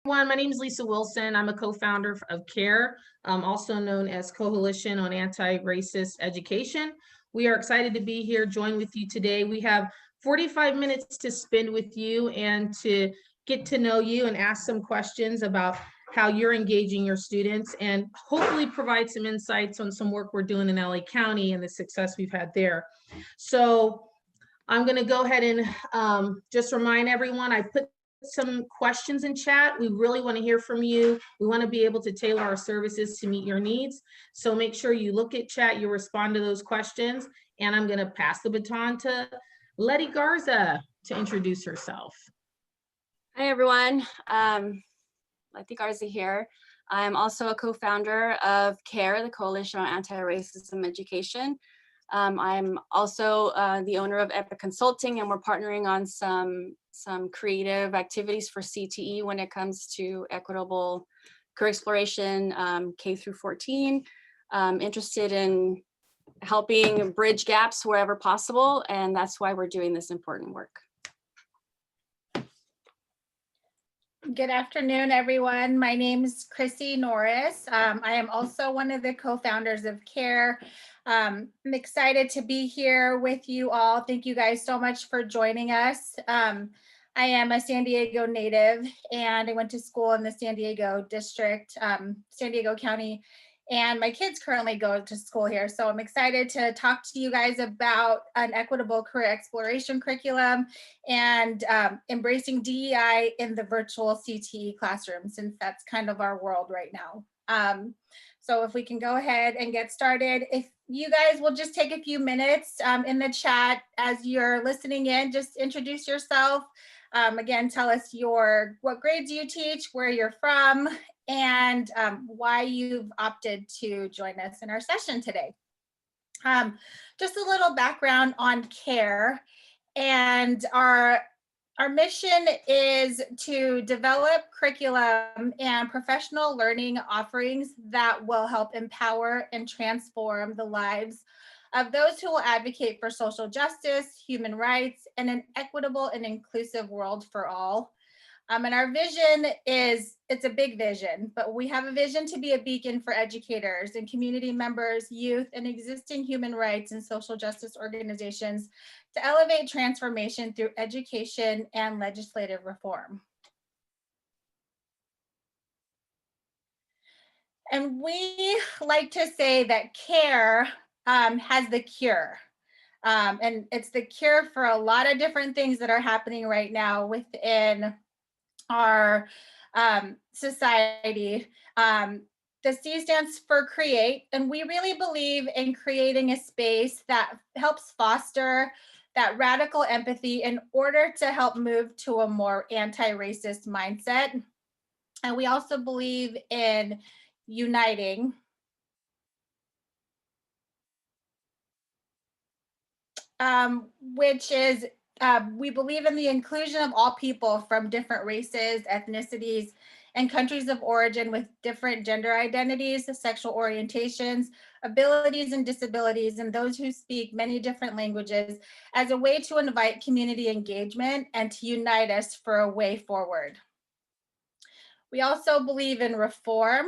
Everyone, my name is Lisa Wilson. I'm a co-founder of CARE, also known as Coalition on Anti-Racist Education. We are excited to be here, join with you today. We have 45 minutes to spend with you and to get to know you and ask some questions about how you're engaging your students and hopefully provide some insights on some work we're doing in LA County and the success we've had there. So I'm going to go ahead and just remind everyone, I put some questions in chat. We really want to hear from you. We want to be able to tailor our services to meet your needs. So make sure you look at chat, you respond to those questions, and I'm going to pass the baton to Letty Garza to introduce herself. Hi, everyone. Letty Garza here. I'm also a co-founder of CARE, the Coalition on Anti-Racism Education. I'm also the owner of Epic Consulting, and we're partnering on some creative activities for CTE when it comes to equitable career exploration, K through 14. Interested in helping bridge gaps wherever possible, and that's why we're doing this important work. Good afternoon, everyone. My name is Chrissy Norris. I am also one of the co-founders of CARE. I'm excited to be here with you all. Thank you guys so much for joining us. I am a San Diego native, and I went to school in the San Diego district, San Diego County, and my kids currently go to school here. So I'm excited to talk to you guys about an equitable career exploration curriculum and embracing DEI in the virtual CTE classroom, since that's kind of our world right now. So if we can go ahead and get started, if you guys will just take a few minutes in the chat as you're listening in, just introduce yourself. Again, tell us what grades you teach, where you're from, and why you've opted to join us in our session today. Just a little background on CARE, and our mission is to develop curriculum and professional learning offerings that will help empower and transform the lives of those who will advocate for social justice, human rights, and an equitable and inclusive world for all. And our vision it's a big vision, but we have a vision to be a beacon for educators and community members, youth, and existing human rights and social justice organizations to elevate transformation through education and legislative reform. And we like to say that CARE has the cure. And it's the cure for a lot of different things that are happening right now within our society. The C stands for create, and we really believe in creating a space that helps foster that radical empathy in order to help move to a more anti-racist mindset. And we also believe in uniting. Which is we believe in the inclusion of all people from different races, ethnicities, and countries of origin with different gender identities, sexual orientations, abilities, and disabilities, and those who speak many different languages as a way to invite community engagement and to unite us for a way forward. We also believe in reform.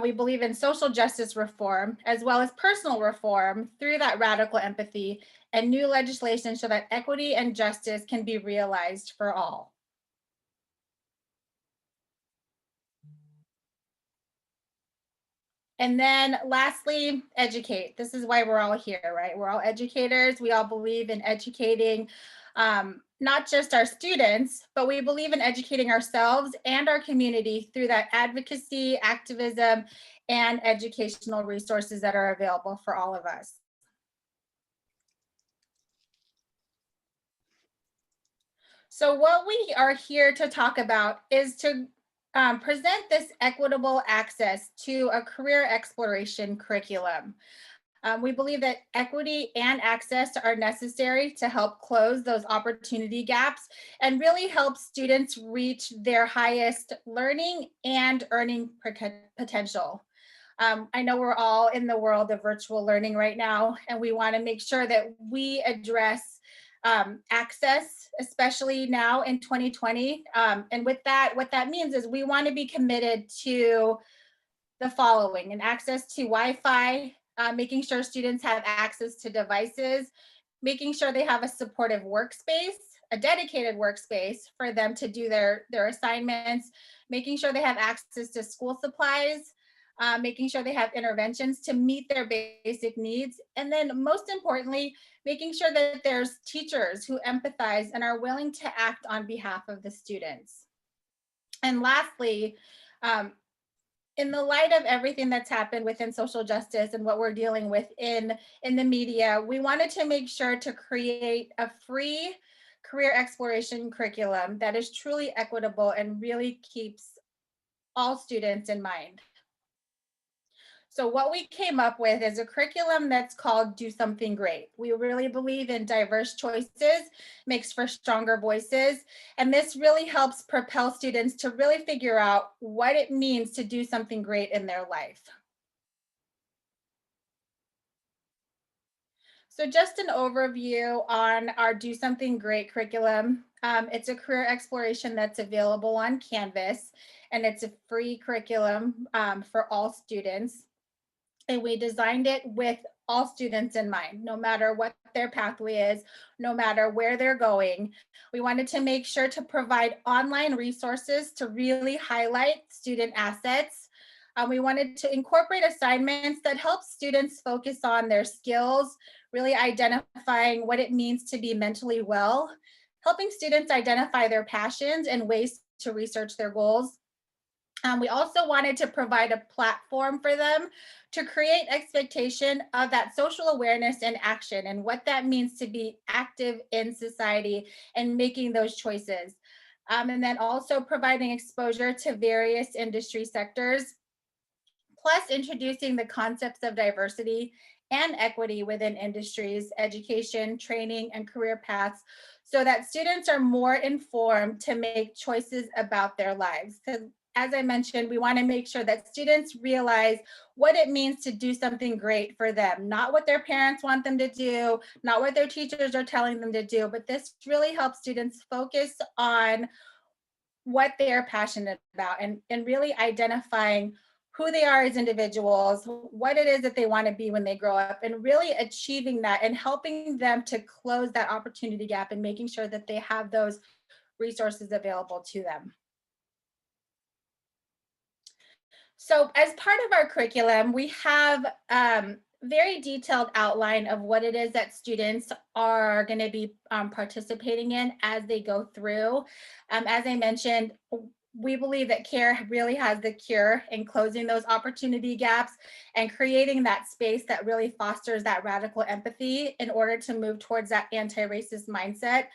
We believe in social justice reform, as well as personal reform through that radical empathy and new legislation so that equity and justice can be realized for all. And then lastly, educate. This is why we're all here, right? We're all educators. We all believe in educating not just our students, but we believe in educating ourselves and our community through that advocacy, activism, and educational resources that are available for all of us. So what we are here to talk about is to present this equitable access to a career exploration curriculum. We believe that equity and access are necessary to help close those opportunity gaps and really help students reach their highest learning and earning potential. I know we're all in the world of virtual learning right now, and we want to make sure that we address access, especially now in 2020. And with that, what that means is we want to be committed to the following: and access to Wi-Fi, making sure students have access to devices, making sure they have a supportive workspace, a dedicated workspace for them to do their assignments, making sure they have access to school supplies, making sure they have interventions to meet their basic needs. And then most importantly, making sure that there's teachers who empathize and are willing to act on behalf of the students. And lastly, in the light of everything that's happened within social justice and what we're dealing with in the media, we wanted to make sure to create a free career exploration curriculum that is truly equitable and really keeps all students in mind. So what we came up with is a curriculum that's called Do Something Great. We really believe in diverse choices, makes for stronger voices, and this really helps propel students to really figure out what it means to do something great in their life. So just an overview on our Do Something Great curriculum. It's a career exploration that's available on Canvas, and it's a free curriculum for all students. And we designed it with all students in mind, no matter what their pathway is, no matter where they're going. We wanted to make sure to provide online resources to really highlight student assets. We wanted to incorporate assignments that help students focus on their skills, really identifying what it means to be mentally well, helping students identify their passions and ways to research their goals. We also wanted to provide a platform for them to create expectation of that social awareness and action and what that means to be active in society and making those choices. And then also providing exposure to various industry sectors, plus introducing the concepts of diversity and equity within industries, education, training, and career paths, so that students are more informed to make choices about their lives. Because as I mentioned, we want to make sure that students realize what it means to do something great for them, not what their parents want them to do, not what their teachers are telling them to do, but this really helps students focus on what they're passionate about and really identifying who they are as individuals, what it is that they want to be when they grow up, and really achieving that and helping them to close that opportunity gap and making sure that they have those resources available to them. So as part of our curriculum, we have very detailed outline of what it is that students are going to be participating in as they go through. As I mentioned, we believe that CARE really has the cure in closing those opportunity gaps and creating that space that really fosters that radical empathy in order to move towards that anti-racist mindset.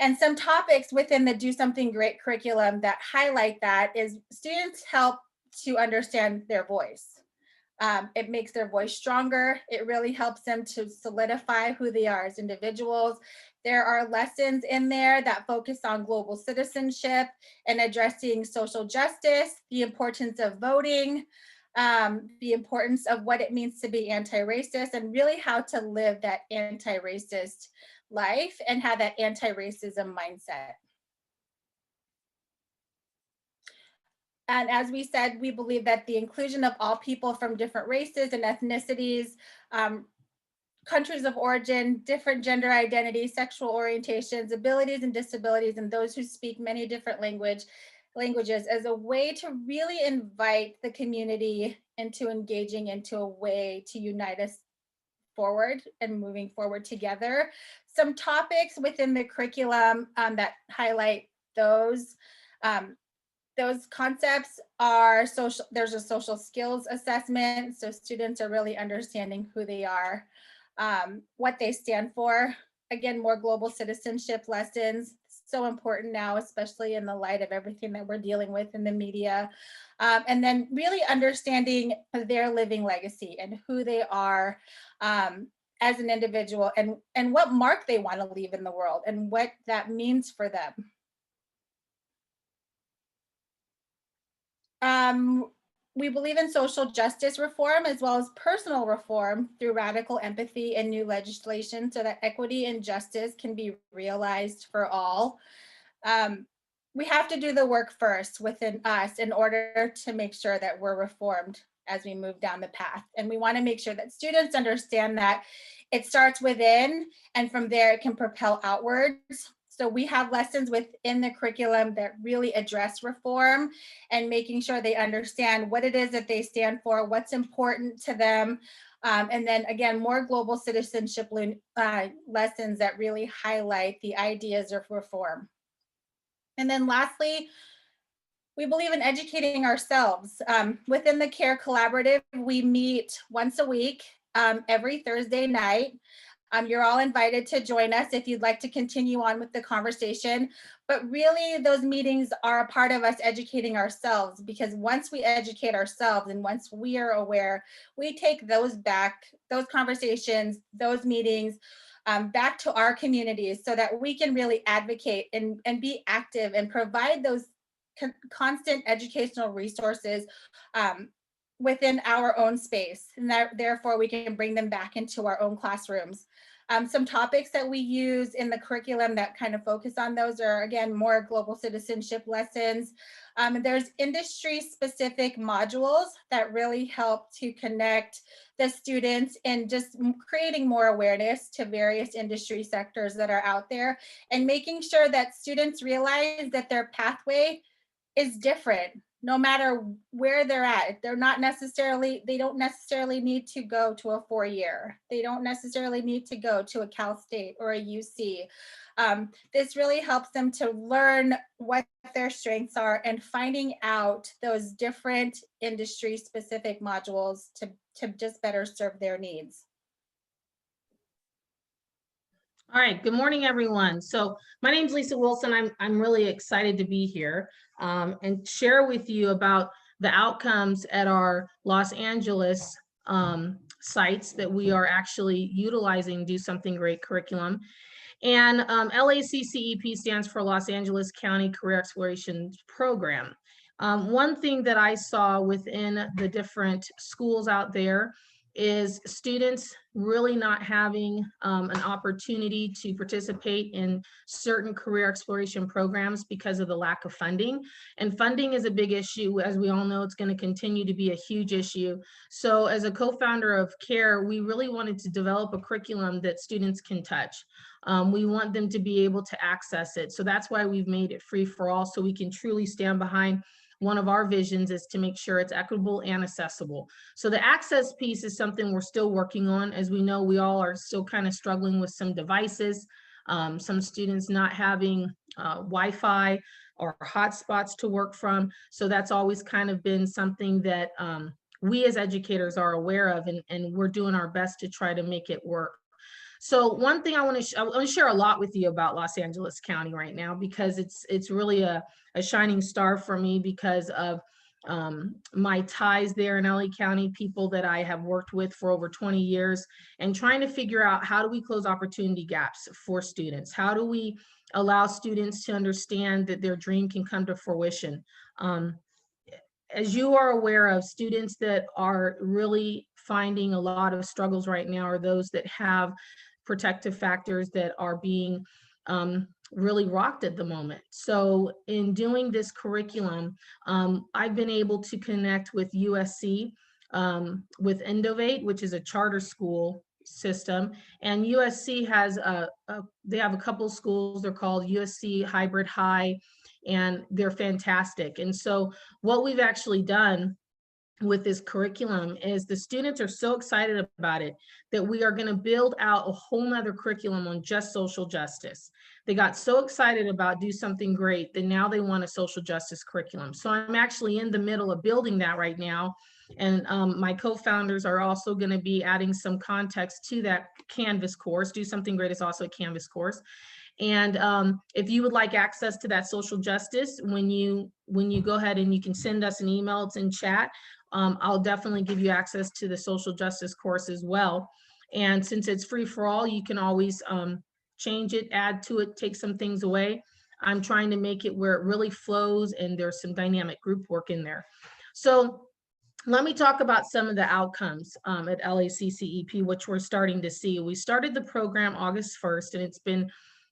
And some topics within the Do Something Great curriculum that highlight that is students help to understand their voice. It makes their voice stronger. It really helps them to solidify who they are as individuals. There are lessons in there that focus on global citizenship and addressing social justice, the importance of voting, the importance of what it means to be anti-racist, and really how to live that anti-racist life and have that anti-racism mindset. And as we said, we believe that the inclusion of all people from different races and ethnicities, countries of origin, different gender identities, sexual orientations, abilities and disabilities, and those who speak many different languages as a way to really invite the community into engaging into a way to unite us forward and moving forward together. Some topics within the curriculum that highlight those concepts are social. There's a social skills assessment, so students are really understanding who they are, what they stand for. Again, more global citizenship lessons, so important now, especially in the light of everything that we're dealing with in the media. And then really understanding their living legacy and who they are as an individual, and what mark they want to leave in the world and what that means for them. We believe in social justice reform as well as personal reform through radical empathy and new legislation so that equity and justice can be realized for all. We have to do the work first within us in order to make sure that we're reformed as we move down the path. And we want to make sure that students understand that it starts within, and from there it can propel outwards. So we have lessons within the curriculum that really address reform and making sure they understand what it is that they stand for, what's important to them. And then again, more global citizenship lessons that really highlight the ideas of reform. And then lastly, we believe in educating ourselves. Within the CARE Collaborative, we meet once a week, every Thursday night. You're all invited to join us if you'd like to continue on with the conversation. But really, those meetings are a part of us educating ourselves, because once we educate ourselves and once we are aware, we take those back, those conversations, those meetings, back to our communities so that we can really advocate and be active and provide those constant educational resources within our own space, and that therefore we can bring them back into our own classrooms. Some topics that we use in the curriculum that kind of focus on those are, again, more global citizenship lessons. There's industry-specific modules that really help to connect the students and just creating more awareness to various industry sectors that are out there, and making sure that students realize that their pathway is different no matter where they're at. They don't necessarily need to go to a 4-year. They don't necessarily need to go to a Cal State or a UC. This really helps them to learn what their strengths are and finding out those different industry specific modules to just better serve their needs. All right, good morning, everyone. So my name is Lisa Wilson. I'm really excited to be here and share with you about the outcomes at our Los Angeles sites that we are actually utilizing Do Something Great curriculum. And LACEP stands for Los Angeles County Career Exploration Program. One thing that I saw within the different schools out there is students really not having an opportunity to participate in certain career exploration programs because of the lack of funding. And funding is a big issue. As we all know, it's going to continue to be a huge issue. So as a co-founder of CARE, we really wanted to develop a curriculum that students can touch. We want them to be able to access it. So that's why we've made it free for all, so we can truly stand behind. One of our visions is to make sure it's equitable and accessible. So the access piece is something we're still working on. As we know, we all are still kind of struggling with some devices, some students not having Wi-Fi or hotspots to work from. So that's always kind of been something that we as educators are aware of, and we're doing our best to try to make it work. So one thing I want to share a lot with you about Los Angeles County right now, because it's really a shining star for me because of my ties there in LA County, people that I have worked with for over 20 years, and trying to figure out how do we close opportunity gaps for students? How do we allow students to understand that their dream can come to fruition? As you are aware of, students that are really finding a lot of struggles right now are those that have protective factors that are being really rocked at the moment. So in doing this curriculum, I've been able to connect with USC, with Innovate, which is a charter school system, and USC has they have a couple of schools. They're called USC Hybrid High, and they're fantastic. And so what we've actually done with this curriculum is the students are so excited about it that we are going to build out a whole nother curriculum on just social justice. They got so excited about Do Something Great that now they want a social justice curriculum. So I'm actually in the middle of building that right now. And my co-founders are also going to be adding some context to that Canvas course. Do Something Great is also a Canvas course. And if you would like access to that social justice, when you go ahead and you can send us an email, it's in chat. I'll definitely give you access to the social justice course as well. And since it's free for all, you can always change it, add to it, take some things away. I'm trying to make it where it really flows and there's some dynamic group work in there. So let me talk about some of the outcomes at LACCEP, which we're starting to see. We started the program August 1st, and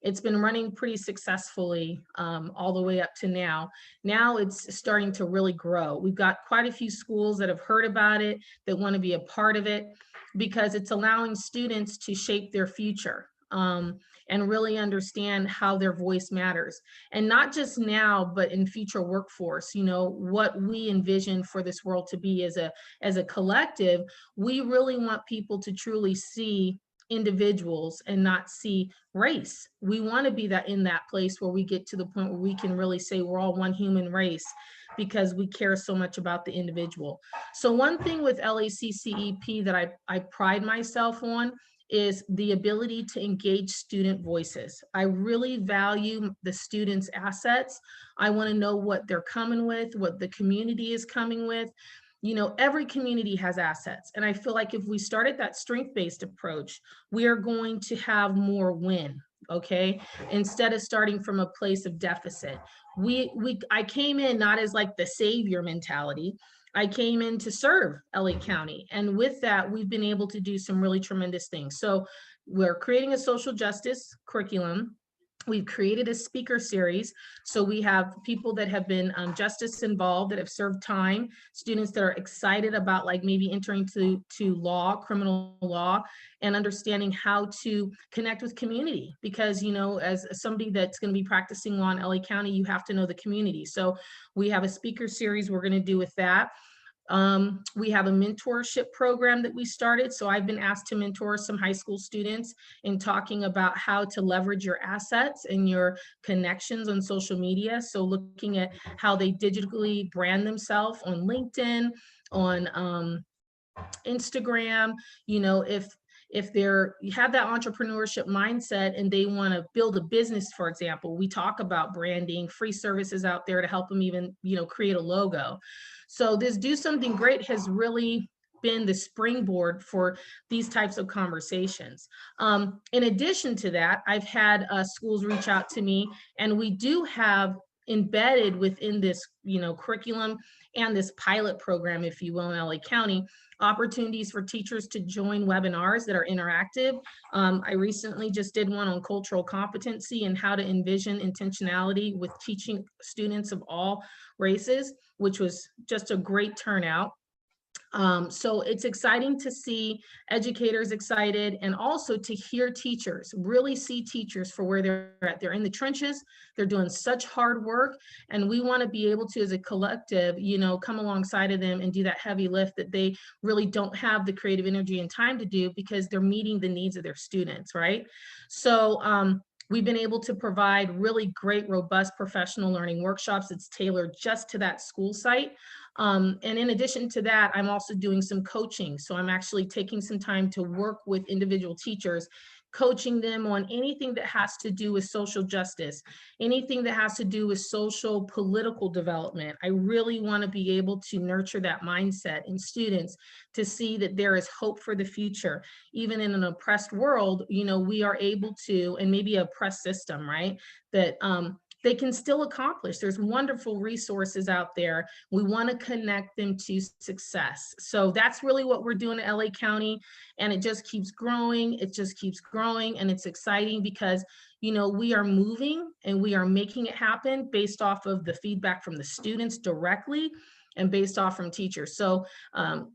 it's been running pretty successfully all the way up to now. Now it's starting to really grow. We've got quite a few schools that have heard about it, that want to be a part of it, because it's allowing students to shape their future and really understand how their voice matters. And not just now, but in future workforce, you know, what we envision for this world to be as a collective. We really want people to truly see individuals and not see race. We want to be that in that place where we get to the point where we can really say we're all one human race, because we care so much about the individual. So one thing with LACCEP that I pride myself on is the ability to engage student voices. I really value the students' assets. I want to know what they're coming with, what the community is coming with. You know, every community has assets. And I feel like if we started that strength-based approach, we are going to have more win, okay? Instead of starting from a place of deficit. I came in not as like the savior mentality. I came in to serve LA County. And with that, we've been able to do some really tremendous things. So we're creating a social justice curriculum. We've created a speaker series. So we have people that have been justice involved, that have served time, students that are excited about like maybe entering to law, criminal law, and understanding how to connect with community. Because, you know, as somebody that's going to be practicing law in LA County, you have to know the community. So we have a speaker series we're going to do with that. We have a mentorship program that we started. So I've been asked to mentor some high school students in talking about how to leverage your assets and your connections on social media. So looking at how they digitally brand themselves on LinkedIn, on Instagram, you know, if they're you have that entrepreneurship mindset and they want to build a business, for example, we talk about branding, free services out there to help them even, you know, create a logo. So this Do Something Great has really been the springboard for these types of conversations. In addition to that, I've had schools reach out to me, and we do have embedded within this, you know, curriculum and this pilot program, if you will, in LA County, opportunities for teachers to join webinars that are interactive. I recently just did one on cultural competency and how to envision intentionality with teaching students of all races, which was just a great turnout. So it's exciting to see educators excited, and also to hear teachers, really see teachers for where they're at. They're in the trenches, they're doing such hard work, and we want to be able to, as a collective, you know, come alongside of them and do that heavy lift that they really don't have the creative energy and time to do, because they're meeting the needs of their students, right? So we've been able to provide really great, robust professional learning workshops that's tailored just to that school site. And in addition to that, I'm also doing some coaching. So I'm actually taking some time to work with individual teachers, coaching them on anything that has to do with social justice, anything that has to do with social political development. I really want to be able to nurture that mindset in students to see that there is hope for the future. Even in an oppressed world, you know, we are able to, and maybe an oppressed system, right? That they can still accomplish. There's wonderful resources out there. We want to connect them to success. So that's really what we're doing in LA County. And it just keeps growing. It just keeps growing. And it's exciting because, you know, we are moving and we are making it happen based off of the feedback from the students directly and based off from teachers. So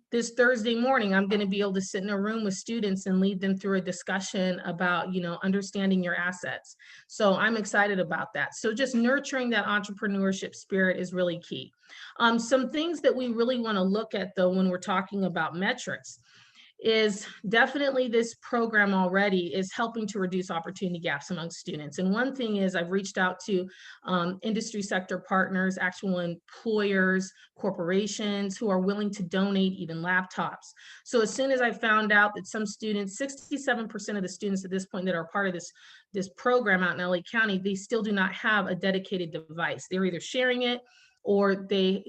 this Thursday morning, I'm going to be able to sit in a room with students and lead them through a discussion about, you know, understanding your assets. So I'm excited about that. So just nurturing that entrepreneurship spirit is really key. Some things that we really want to look at, though, when we're talking about metrics, is definitely this program already is helping to reduce opportunity gaps among students. And one thing is I've reached out to industry sector partners, actual employers, corporations who are willing to donate even laptops. So as soon as I found out that some students, 67% of the students at this point that are part of this program out in LA County, they still do not have a dedicated device. They're either sharing it or they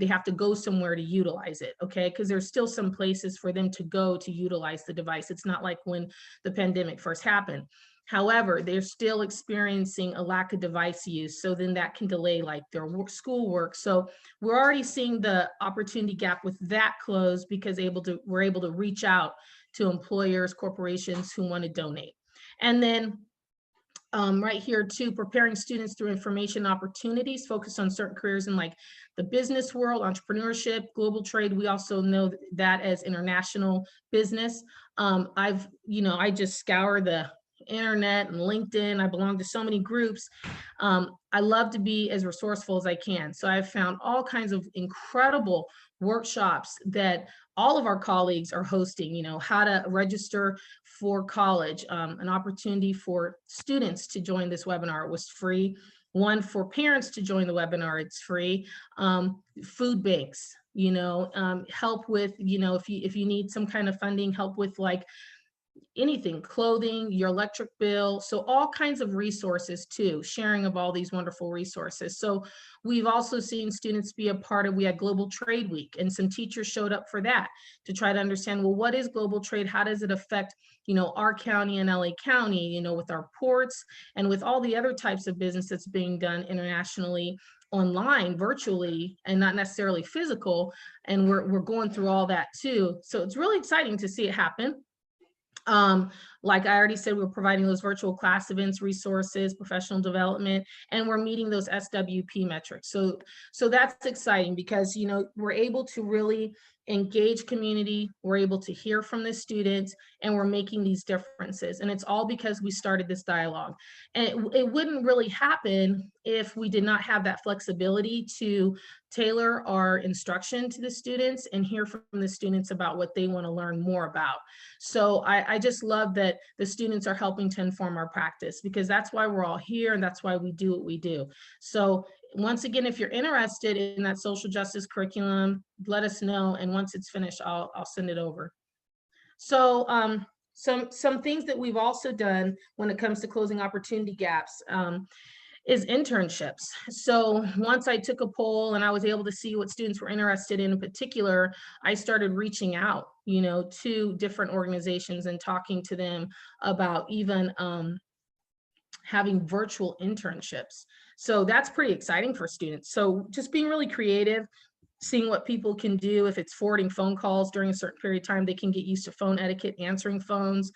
have to go somewhere to utilize it, okay? Because there's still some places for them to go to utilize the device. It's not like when the pandemic first happened. However, they're still experiencing a lack of device use. So then that can delay like their schoolwork. So we're already seeing the opportunity gap with that close because we're able to reach out to employers, corporations who want to donate. And then right here too, preparing students through information opportunities, focused on certain careers in like the business world, entrepreneurship, global trade. We also know that as international business. I just scour the internet and LinkedIn. I belong to so many groups. I love to be as resourceful as I can. So I've found all kinds of incredible workshops that all of our colleagues are hosting, how to register for college, an opportunity for students to join this webinar. It was free. One for parents to join the webinar, it's free. Food banks, help with, if you need some kind of funding, help with like anything, clothing, your electric bill. So all kinds of resources too, sharing of all these wonderful resources. So we've also seen students be a part of, we had Global Trade Week, and some teachers showed up for that to try to understand, well, what is global trade? How does it affect, our county and LA County, with our ports and with all the other types of business that's being done internationally, online, virtually, and not necessarily physical. And we're going through all that too. So it's really exciting to see it happen. Like I already said, we're providing those virtual class events, resources, professional development, and we're meeting those SWP metrics. So that's exciting because, we're able to really engage community, we're able to hear from the students, and we're making these differences. And it's all because we started this dialogue. And it wouldn't really happen if we did not have that flexibility to tailor our instruction to the students and hear from the students about what they want to learn more about. So I just love that the students are helping to inform our practice, because that's why we're all here and that's why we do what we do. So once again, if you're interested in that social justice curriculum, let us know. And once it's finished, I'll send it over. So some things that we've also done when it comes to closing opportunity gaps is internships. So once I took a poll and I was able to see what students were interested in particular, I started reaching out, to different organizations and talking to them about even having virtual internships. So that's pretty exciting for students. So just being really creative, seeing what people can do. If it's forwarding phone calls during a certain period of time, they can get used to phone etiquette, answering phones,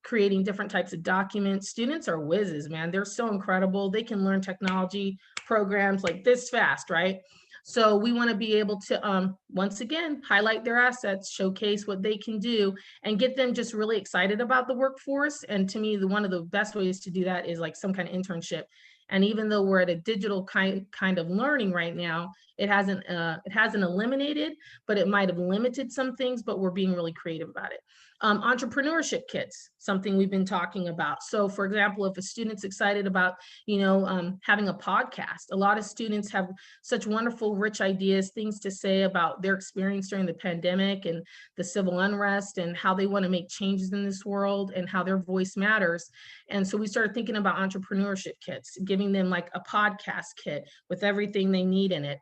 creating different types of documents. Students are whizzes, man. They're so incredible. They can learn technology programs like this fast, right? So we want to be able to, once again, highlight their assets, showcase what they can do, and get them just really excited about the workforce. And to me, one of the best ways to do that is like some kind of internship. And even though we're at a digital kind of learning right now, it hasn't eliminated, but it might have limited some things, but we're being really creative about it. Entrepreneurship kits, something we've been talking about. So for example, if a student's excited about, having a podcast, a lot of students have such wonderful, rich ideas, things to say about their experience during the pandemic and the civil unrest and how they want to make changes in this world and how their voice matters. And so we started thinking about entrepreneurship kits, giving them like a podcast kit with everything they need in it.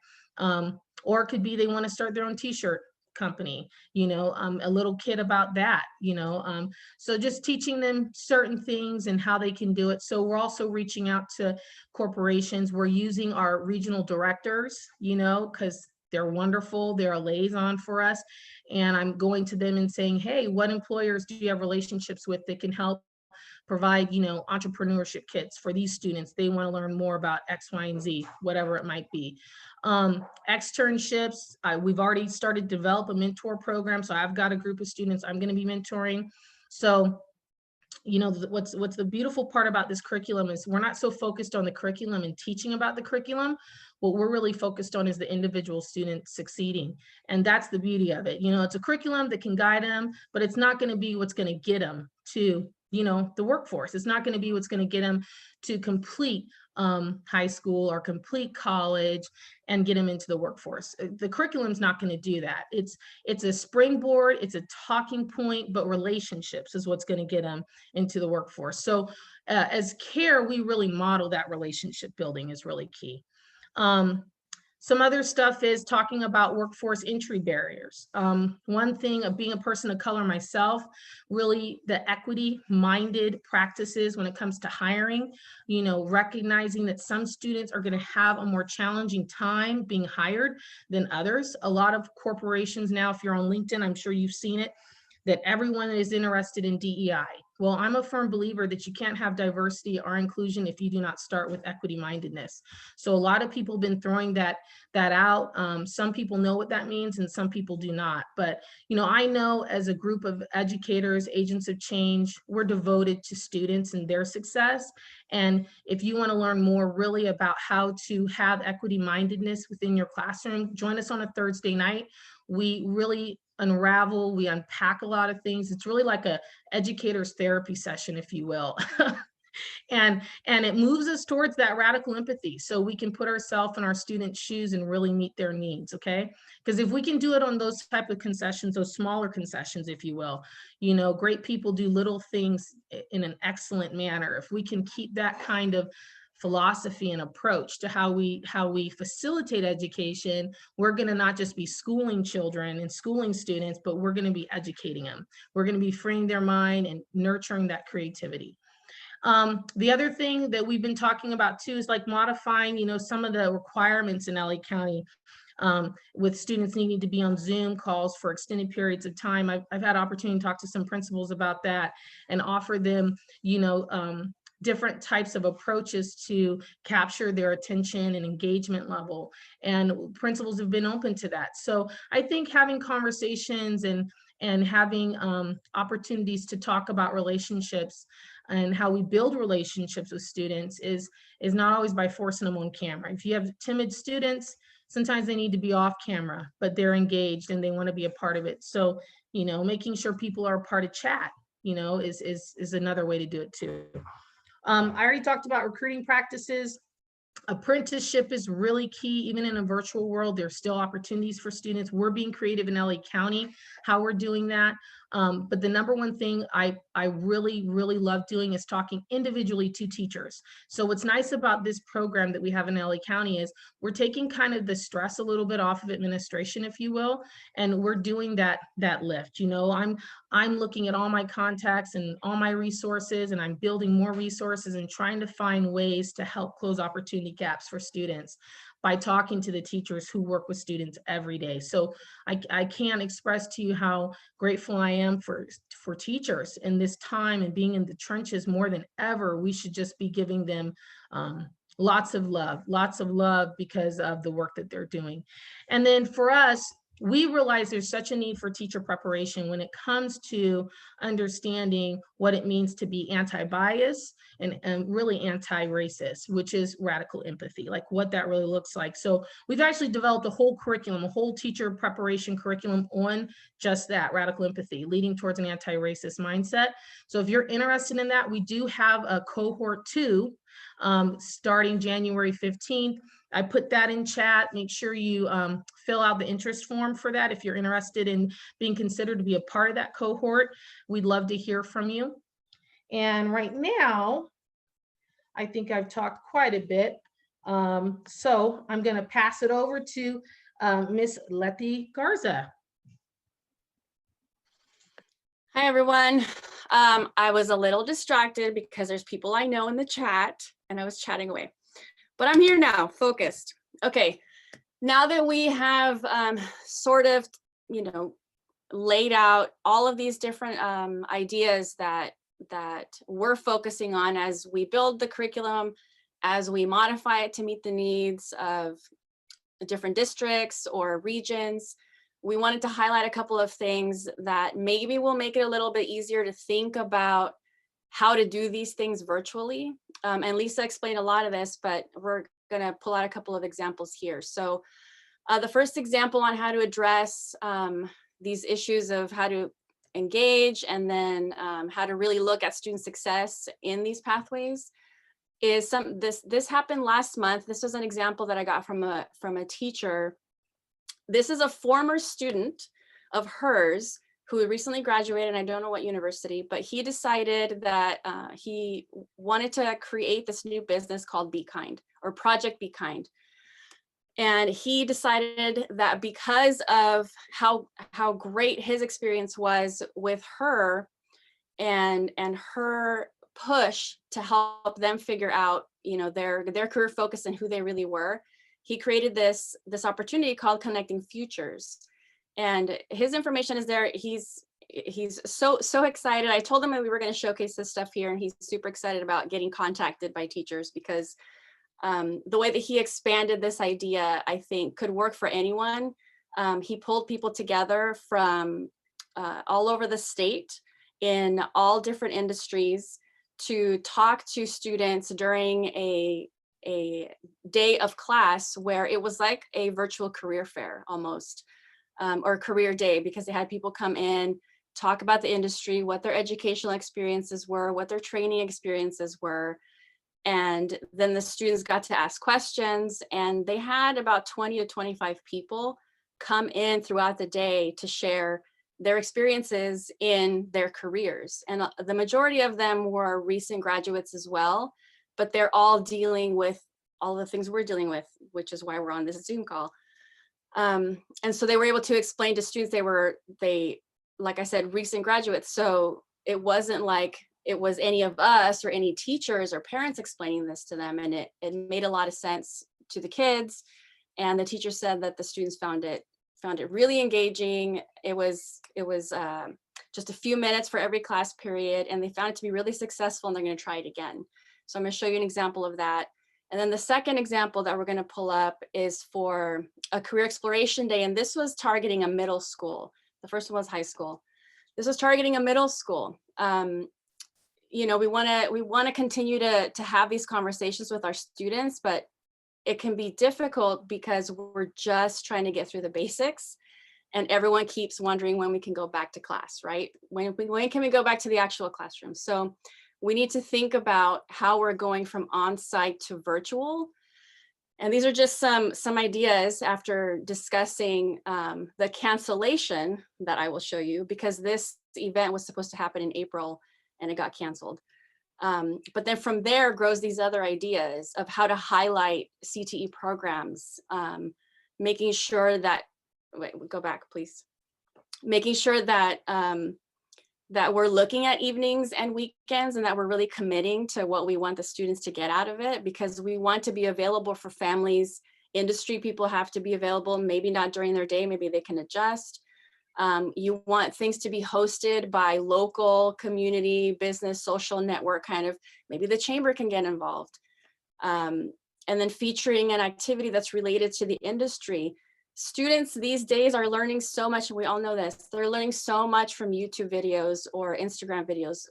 Or it could be they want to start their own t-shirt company, a little kit about that, so just teaching them certain things and how they can do it. So we're also reaching out to corporations. We're using our regional directors, because they're wonderful. They're a liaison for us. And I'm going to them and saying, hey, what employers do you have relationships with that can help provide, entrepreneurship kits for these students? They want to learn more about X, Y, and Z, whatever it might be. Externships, we've already started to develop a mentor program. So I've got a group of students I'm going to be mentoring. So, what's the beautiful part about this curriculum is we're not so focused on the curriculum and teaching about the curriculum. What we're really focused on is the individual student succeeding. And that's the beauty of it. It's a curriculum that can guide them, but it's not going to be what's going to get them to the workforce. It's not going to be what's going to get them to complete high school or complete college and get them into the workforce. The curriculum's not going to do that. It's a springboard, it's a talking point, but relationships is what's going to get them into the workforce. So as CARE, we really model that relationship building is really key. Some other stuff is talking about workforce entry barriers. One thing of being a person of color myself, really the equity-minded practices when it comes to hiring, you know, recognizing that some students are going to have a more challenging time being hired than others. A lot of corporations now, if you're on LinkedIn, I'm sure you've seen it, that everyone is interested in DEI. Well, I'm a firm believer that you can't have diversity or inclusion if you do not start with equity mindedness. So a lot of people have been throwing that out. Some people know what that means and some people do not. But, you know, I know as a group of educators, agents of change, we're devoted to students and their success. And if you want to learn more really about how to have equity mindedness within your classroom, join us on a Thursday night. We really unravel, we unpack a lot of things. It's really like a educator's therapy session, if you will. and it moves us towards that radical empathy so we can put ourselves in our students' shoes and really meet their needs, okay? Because if we can do it on those type of concessions, those smaller concessions, if you will, you know, great people do little things in an excellent manner. If we can keep that kind of philosophy and approach to how we facilitate education, we're going to not just be schooling children and schooling students, but we're going to be educating them. We're going to be freeing their mind and nurturing that creativity. The other thing that we've been talking about too is like modifying, you know, some of the requirements in LA County. With students needing to be on Zoom calls for extended periods of time. I've had opportunity to talk to some principals about that and offer them, you know, different types of approaches to capture their attention and engagement level. And principals have been open to that. So I think having conversations and having opportunities to talk about relationships and how we build relationships with students is not always by forcing them on camera. If you have timid students, sometimes they need to be off camera, but they're engaged and they want to be a part of it. So, you know, making sure people are a part of chat, you know, is another way to do it too. I already talked about recruiting practices. Apprenticeship is really key. Even in a virtual world, there's still opportunities for students. We're being creative in LA County, how we're doing that. But the number one thing I really, really love doing is talking individually to teachers. So what's nice about this program that we have in LA County is we're taking kind of the stress a little bit off of administration, if you will, and we're doing that lift. You know, I'm looking at all my contacts and all my resources, and I'm building more resources and trying to find ways to help close opportunity gaps for students by talking to the teachers who work with students every day. So I can't express to you how grateful I am for teachers in this time and being in the trenches more than ever. We should just be giving them lots of love because of the work that they're doing. And then for us, we realize there's such a need for teacher preparation when it comes to understanding what it means to be anti-bias and really anti-racist, which is radical empathy, like what that really looks like. So we've actually developed a whole curriculum, a whole teacher preparation curriculum on just that, radical empathy, leading towards an anti-racist mindset. So if you're interested in that, we do have a cohort 2 starting January 15th. I put that in chat. Make sure you fill out the interest form for that if you're interested in being considered to be a part of that cohort. We'd love to hear from you. And right now, I think I've talked quite a bit. So I'm going to pass it over to Miss Letty Garza. Hi, everyone. I was a little distracted because there's people I know in the chat and I was chatting away. But I'm here now, focused. Okay, now that we have sort of, you know, laid out all of these different ideas that we're focusing on as we build the curriculum, as we modify it to meet the needs of the different districts or regions, we wanted to highlight a couple of things that maybe will make it a little bit easier to think about how to do these things virtually. And Lisa explained a lot of this, but we're going to pull out a couple of examples here. So the first example on how to address these issues of how to engage and then how to really look at student success in these pathways is this happened last month. This was an example that I got from a teacher. This is a former student of hers who recently graduated, and I don't know what university, but he decided that he wanted to create this new business called Be Kind, or Project Be Kind. And he decided that because of how great his experience was with her and her push to help them figure out, you know, their career focus and who they really were, he created this opportunity called Connecting Futures. And his information is there. He's so excited. I told him that we were going to showcase this stuff here, and he's super excited about getting contacted by teachers, because the way that he expanded this idea, I think, could work for anyone. He pulled people together from all over the state in all different industries to talk to students during a day of class where it was like a virtual career fair almost, or career day, because they had people come in, talk about the industry, what their educational experiences were, what their training experiences were. And then the students got to ask questions, and they had about 20 to 25 people come in throughout the day to share their experiences in their careers. And the majority of them were recent graduates as well, but they're all dealing with all the things we're dealing with, which is why we're on this Zoom call. And so they were able to explain to students, they, like I said, recent graduates. So it wasn't like it was any of us or any teachers or parents explaining this to them. And it made a lot of sense to the kids. And the teacher said that the students found it really engaging. It was just a few minutes for every class period, and they found it to be really successful, and they're going to try it again. So I'm going to show you an example of that. And then the second example that we're going to pull up is for a career exploration day. And this was targeting a middle school. The first one was high school. This was targeting a middle school. You know, we want to continue to have these conversations with our students, but it can be difficult because we're just trying to get through the basics, and everyone keeps wondering when we can go back to class, right? When can we go back to the actual classroom? So we need to think about how we're going from on-site to virtual. And these are just some ideas after discussing the cancellation that I will show you, because this event was supposed to happen in April and it got canceled. But then from there grows these other ideas of how to highlight CTE programs, making sure that, wait, go back, please. Making sure that that we're looking at evenings and weekends, and that we're really committing to what we want the students to get out of it, because we want to be available for families. Industry people have to be available, maybe not during their day, maybe they can adjust. You want things to be hosted by local community, business, social network, kind of, maybe the chamber can get involved. And then featuring an activity that's related to the industry. Students these days are learning so much, and we all know this, they're learning so much from YouTube videos or Instagram videos,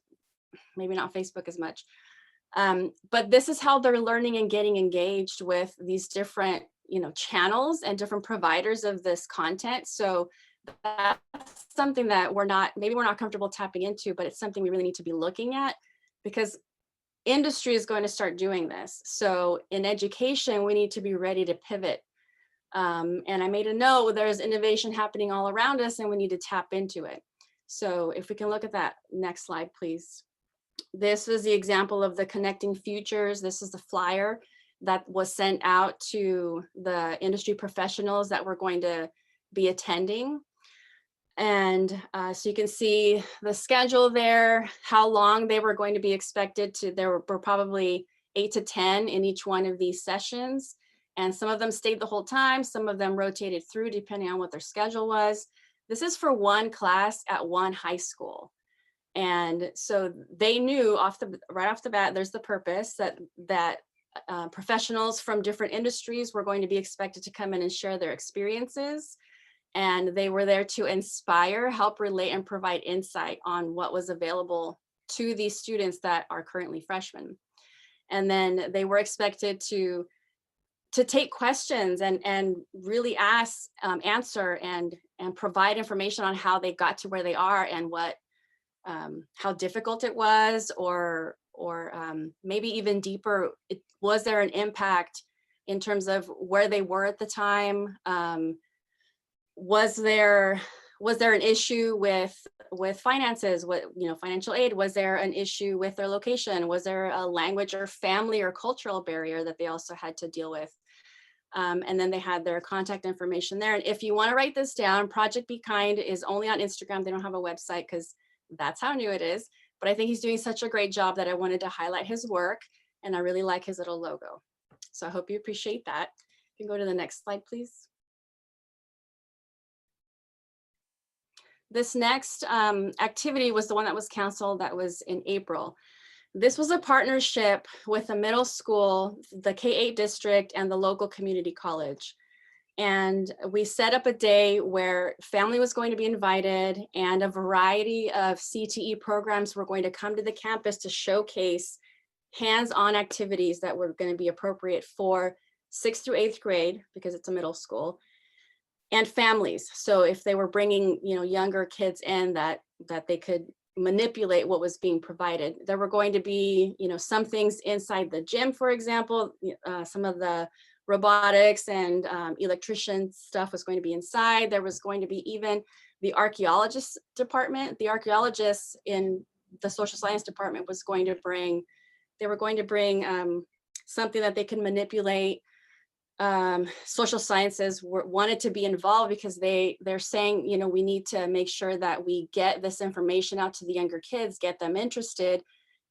maybe not Facebook as much. But this is how they're learning and getting engaged with these different, you know, channels and different providers of this content. So that's something that maybe we're not comfortable tapping into, but it's something we really need to be looking at, because industry is going to start doing this. So in education, we need to be ready to pivot. And I made a note, there's innovation happening all around us, and we need to tap into it. So if we can look at that next slide, please. This is the example of the Connecting Futures. This is the flyer that was sent out to the industry professionals that were going to be attending. And so you can see the schedule there, how long they were going to be expected to. There were probably 8 to 10 in each one of these sessions. And some of them stayed the whole time. Some of them rotated through depending on what their schedule was. This is for one class at one high school. And so they knew right off the bat, there's the purpose that professionals from different industries were going to be expected to come in and share their experiences. And they were there to inspire, help relate, and provide insight on what was available to these students that are currently freshmen. And then they were expected to take questions and really answer and provide information on how they got to where they are, and how difficult it was, or maybe even deeper, was there an impact in terms of where they were at the time? Was there an issue with finances, financial aid? Was there an issue with their location? Was there a language or family or cultural barrier that they also had to deal with? And then they had their contact information there. And if you want to write this down, Project Be Kind is only on Instagram. They don't have a website because that's how new it is. But I think he's doing such a great job that I wanted to highlight his work. And I really like his little logo. So I hope you appreciate that. You can go to the next slide, please. This next activity was the one that was canceled. That was in April. This was a partnership with the middle school, the K-8 district, and the local community college. And we set up a day where family was going to be invited and a variety of CTE programs were going to come to the campus to showcase hands-on activities that were going to be appropriate for 6th through 8th grade, because it's a middle school, and families. So if they were bringing, younger kids in that they could manipulate what was being provided. There were going to be, some things inside the gym, for example, some of the robotics and electrician stuff was going to be inside. There was going to be even the archaeologist department. The archaeologists in the social science department was going to bring, something that they could manipulate. Social sciences wanted to be involved because they're saying, we need to make sure that we get this information out to the younger kids, get them interested,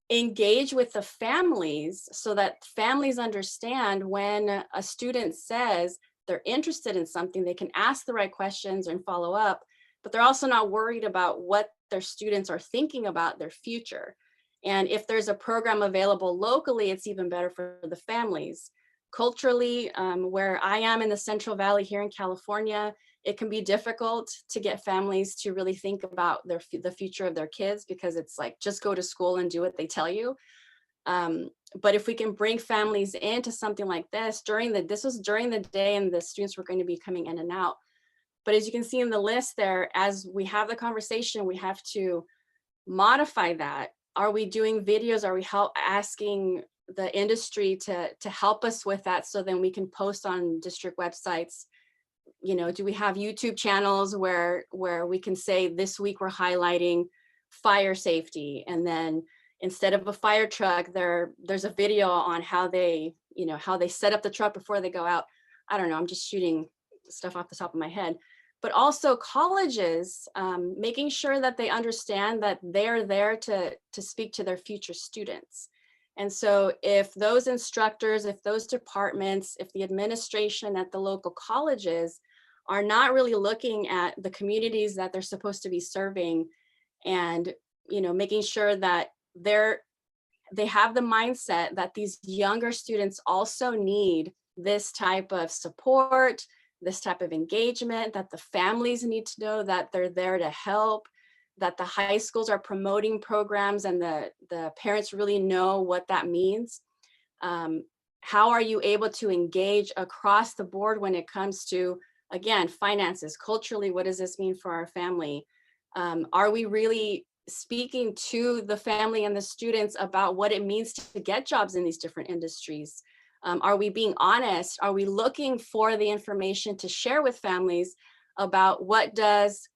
engage with the families so that families understand when a student says they're interested in something, they can ask the right questions and follow up, but they're also not worried about what their students are thinking about their future. And if there's a program available locally, it's even better for the families. Culturally, where I am in the Central Valley here in California, it can be difficult to get families to really think about the future of their kids, because it's like, just go to school and do what they tell you. But if we can bring families into something like this, this was during the day and the students were going to be coming in and out. But as you can see in the list there, as we have the conversation, we have to modify that. Are we doing videos? Are we asking the industry to help us with that, so then we can post on district websites? Do we have YouTube channels where we can say, this week we're highlighting fire safety, and then instead of a fire truck, there's a video on how they set up the truck before they go out. I don't know, I'm just shooting stuff off the top of my head. But also colleges, making sure that they understand that they're there to speak to their future students. And so if those instructors, if those departments, if the administration at the local colleges are not really looking at the communities that they're supposed to be serving, and making sure that they have the mindset that these younger students also need this type of support, this type of engagement, that the families need to know that they're there to help, that the high schools are promoting programs and the parents really know what that means. How are you able to engage across the board when it comes to, again, finances, culturally, what does this mean for our family? Are we really speaking to the family and the students about what it means to get jobs in these different industries? Are we being honest? Are we looking for the information to share with families about what does,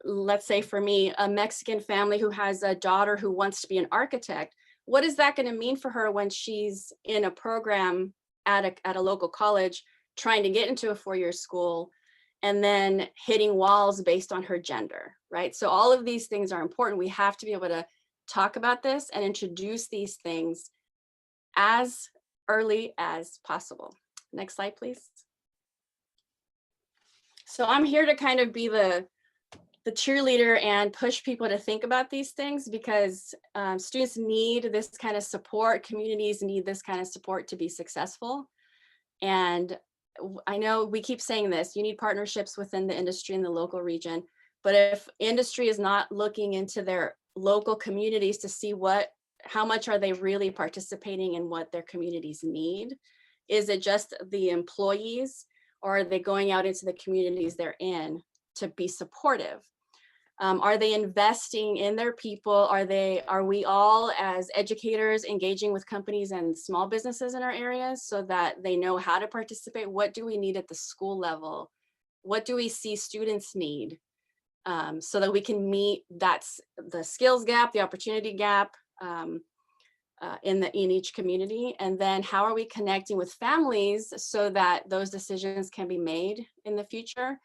let's say for me, a Mexican family who has a daughter who wants to be an architect, what is that going to mean for her when she's in a program at a local college trying to get into a four-year school and then hitting walls based on her gender, right? So all of these things are important. We have to be able to talk about this and introduce these things as early as possible. Next slide, please. So I'm here to kind of be the cheerleader and push people to think about these things, because students need this kind of support, communities need this kind of support to be successful. And I know we keep saying this, you need partnerships within the industry and the local region, but if industry is not looking into their local communities to see how much are they really participating in what their communities need? Is it just the employees, or are they going out into the communities they're in to be supportive? Are they investing in their people? Are we all as educators engaging with companies and small businesses in our areas so that they know how to participate? What do we need at the school level? What do we see students need, so that we can meet the skills gap, the opportunity gap? in each community? And then how are we connecting with families so that those decisions can be made in the future?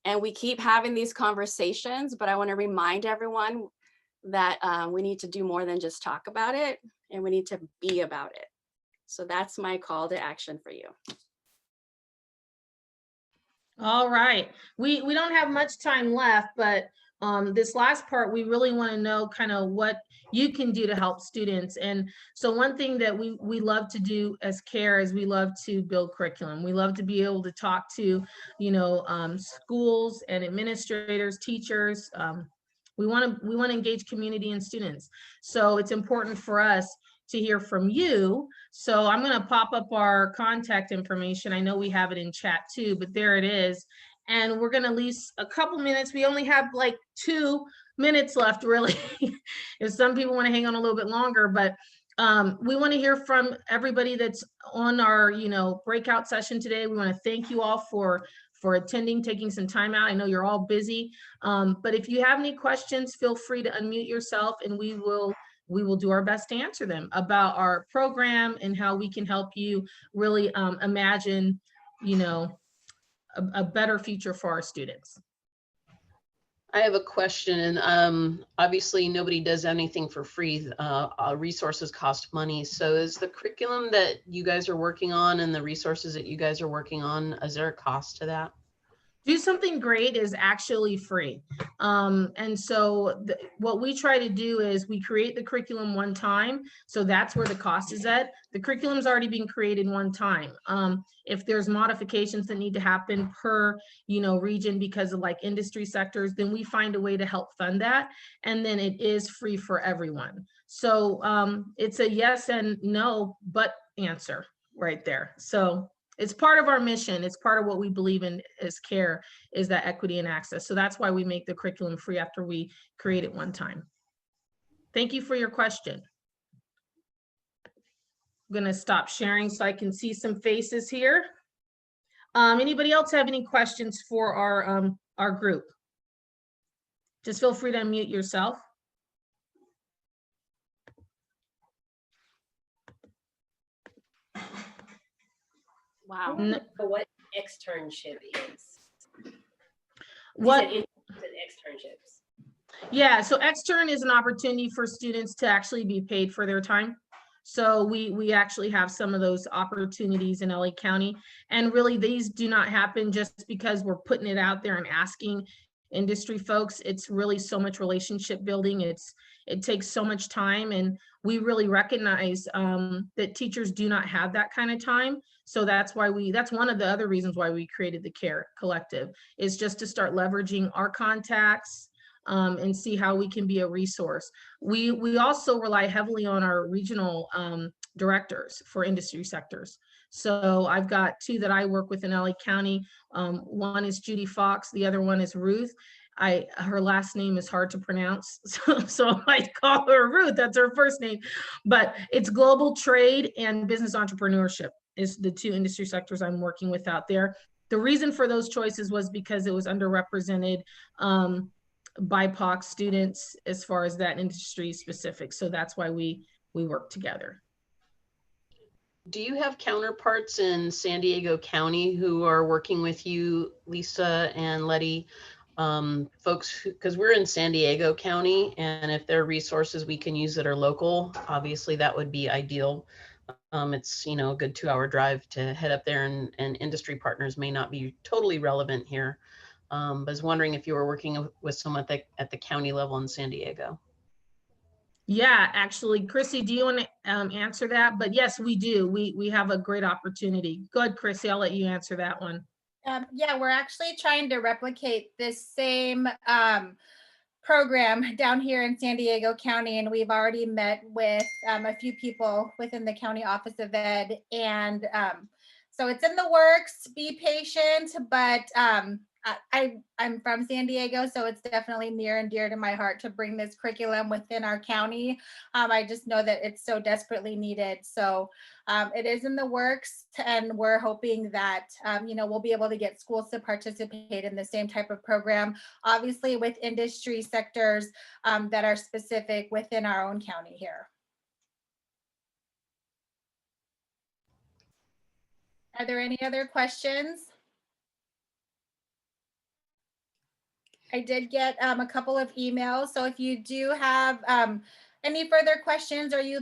And we keep having these conversations, but I want to remind everyone that we need to do more than just talk about it, and we need to be about it. So that's my call to action for you. All right. We don't have much time left, but this last part, we really want to know kind of what you can do to help students. And so one thing that we love to do as CARE is we love to build curriculum. We love to be able to talk to, schools and administrators, teachers. We want to engage community and students. So it's important for us to hear from you. So I'm going to pop up our contact information. I know we have it in chat too, but there it is. And we're going to leave a couple minutes. We only have like 2 minutes left, really. If some people want to hang on a little bit longer, but we want to hear from everybody that's on our, breakout session today. We want to thank you all for attending, taking some time out. I know you're all busy, but if you have any questions, feel free to unmute yourself, and we will do our best to answer them about our program and how we can help you really imagine, a better future for our students. I have a question, and obviously nobody does anything for free. Resources cost money. So is the curriculum that you guys are working on and the resources that you guys are working on, is there a cost to that? Do Something Great is actually free. And so what we try to do is we create the curriculum one time. So that's where the cost is at. The curriculum's already been created one time. If there's modifications that need to happen per, region because of like industry sectors, then we find a way to help fund that. And then it is free for everyone. So it's a yes and no, but answer right there. So it's part of our mission. It's part of what we believe in as CARE, is that equity and access. So that's why we make the curriculum free after we create it one time. Thank you for your question. I'm gonna stop sharing so I can see some faces here. Anybody else have any questions for our group? Just feel free to unmute yourself. Wow. What externship is? What? Externships. Yeah, so extern is an opportunity for students to actually be paid for their time. So we actually have some of those opportunities in LA County. And really, these do not happen just because we're putting it out there and asking industry folks. It's really so much relationship building. It takes so much time, and we really recognize that teachers do not have that kind of time. So that's one of the other reasons why we created the CARE Collective, is just to start leveraging our contacts and see how we can be a resource. We also rely heavily on our regional directors for industry sectors. So I've got 2 that I work with in LA County. One is Judy Fox, the other one is Ruth. Her last name is hard to pronounce, so I call her Ruth. That's her first name, but it's global trade and business entrepreneurship is the 2 industry sectors I'm working with out there. The reason for those choices was because it was underrepresented BIPOC students as far as that industry specific. So that's why we work together. Do you have counterparts in San Diego County who are working with you, Lisa and Letty? Folks, because we're in San Diego County, and if there are resources we can use that are local, obviously that would be ideal. It's a good 2-hour drive to head up there, and industry partners may not be totally relevant here. But I was wondering if you were working with someone at the county level in San Diego. Yeah, actually, Chrissy, do you want to answer that? But yes, we do. We have a great opportunity. Go ahead, Chrissy, I'll let you answer that one. Yeah, we're actually trying to replicate this same program down here in San Diego County, and we've already met with a few people within the County Office of Ed, and so it's in the works. Be patient, but I'm from San Diego, so it's definitely near and dear to my heart to bring this curriculum within our county. I just know that it's so desperately needed. So it is in the works, and we're hoping that, we'll be able to get schools to participate in the same type of program, obviously with industry sectors that are specific within our own county here. Are there any other questions? I did get a couple of emails, so if you do have any further questions or you